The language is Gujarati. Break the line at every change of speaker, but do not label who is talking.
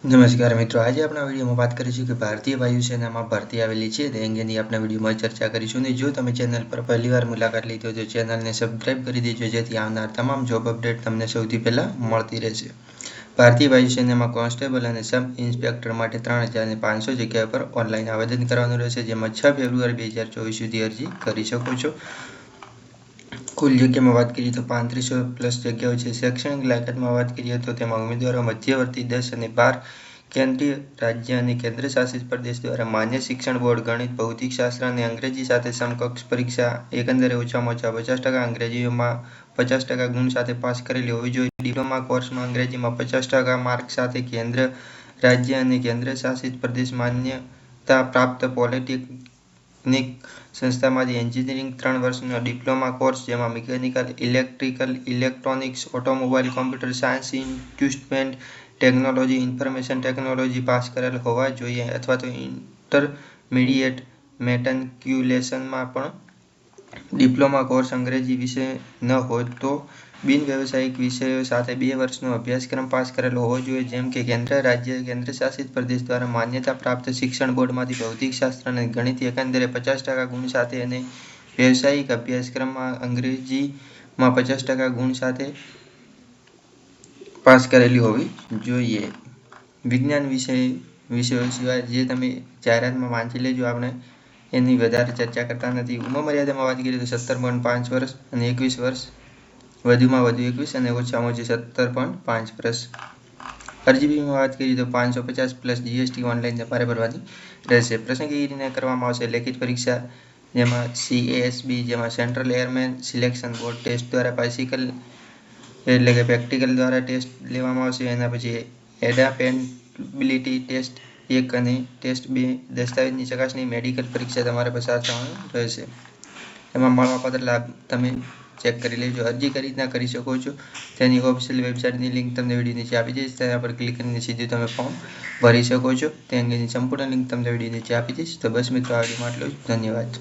નમસ્કાર મિત્રો, આજે આપણા વિડીયોમાં વાત કરીશું કે ભારતીય વાયુસેનામાં ભરતી આવેલી છે તે અંગેની આપણા વિડીયોમાં ચર્ચા કરીશું. અને જો તમે ચેનલ પર પહેલીવાર મુલાકાત લીધી હોય તો ચેનલને સબસ્ક્રાઇબ કરી દેજો, જેથી આવનાર તમામ જોબ અપડેટ તમને સૌથી પહેલાં મળતી રહેશે. ભારતીય વાયુસેનામાં કોન્સ્ટેબલ અને સબ ઇન્સ્પેક્ટર માટે 3500 જગ્યા પર ઓનલાઈન આવેદન કરવાનું રહેશે, જેમાં 6 ફેબ્રુઆરી 2024 સુધી અરજી કરી શકો છો. કુલ જગ્યામાં વાત કરીએ તો 3500+ જગ્યાઓ છે. શૈક્ષણિક લાયકાતમાં વાત કરીએ તો તેમાં ઉમેદવારો મધ્યવર્તી 10 અને 12 કેન્દ્રીય, રાજ્ય અને કેન્દ્ર શાસિત પ્રદેશ દ્વારા માન્ય શિક્ષણ બોર્ડ ગણિત, ભૌતિકશાસ્ત્ર અને અંગ્રેજી સાથે સમકક્ષ પરીક્ષા એકંદરે ઓછામાં ઓછા 50% અંગ્રેજીમાં 50% ગુણ સાથે પાસ કરેલી હોવી જોઈએ. ડિપ્લોમા કોર્સમાં અંગ્રેજીમાં 50% માર્ક સાથે કેન્દ્ર, રાજ્ય અને કેન્દ્ર શાસિત પ્રદેશ માન્યતા પ્રાપ્ત પોલિટેકનિક સંસ્થામાંથી એન્જિનિયરિંગ 3 વર્ષનો ડિપ્લોમા કોર્સ, જેમાં mechanical, electrical, electronics, automobile, computer science, instrument technology, information technology pass કરેલ હોવા જોઈએ, અથવા તો ઇન્ટરમીડિયેટ મેટ્રિક્યુલેશનમાં પણ ડિપ્લોમા કોર્સ અંગ્રેજી વિષય ન હોય તો બિન વ્યવસાયિક વિષયો સાથે 2 વર્ષનો અભ્યાસક્રમ પાસ કરેલો હોવો જોઈએ, જેમ કે કેન્દ્ર, રાજ્ય, કેન્દ્ર શાસિત પ્રદેશ દ્વારા માન્યતા પ્રાપ્ત શિક્ષણ બોર્ડમાંથી ભૌતિકશાસ્ત્ર અને ગણિત એકંદરે 50% ગુણ સાથે અને વ્યવસાયિક અભ્યાસક્રમમાં અંગ્રેજીમાં 50% ગુણ સાથે પાસ કરેલી હોવી જોઈએ. વિજ્ઞાન વિષયો સિવાય જે તમે જાહેરાતમાં વાંચી લેજો, આપણે એની વધારે ચર્ચા કરતા નથી. ઉંમર મર્યાદામાં વાત કરીએ તો 17.5 વર્ષ અને 21 વર્ષ, વધુમાં વધુ 21 અને ઓછામાં ઓછી 17.5 વર્ષ. અરજી ફીમાં વાત કરીએ તો 550+ GST ઓનલાઈન તમારે ભરવાની રહેશે. પસંદગીને કરવામાં આવશે લેખિત પરીક્ષા, જેમાં CASB, જેમાં central airman selection board test દ્વારા પ્રેક્ટિકલ દ્વારા ટેસ્ટ લેવામાં આવશે. એના પછી એડાપ્ટેબિલિટી ટેસ્ટ 1 અને ટેસ્ટ 2, દસ્તાવેજની ચકાસણી, મેડિકલ પરીક્ષા તમારે પસાર થવાનું રહેશે. એમાં મળવાપાત્ર લાભ તમે ચેક કરી લેજો. અરજી કઈ રીતના કરી શકો છો તેની ઓફિશિયલ વેબસાઇટની લિંક તમને વિડીયો નીચે આપી દઈશ, તેના પર ક્લિક કરીને સીધું તમે ફોર્મ ભરી શકો છો. તે અંગેની સંપૂર્ણ લિંક તમને વિડીયો નીચે આપી દઈશ. તો બસ મિત્રો, આ વિડીયોમાં આટલું જ. ધન્યવાદ.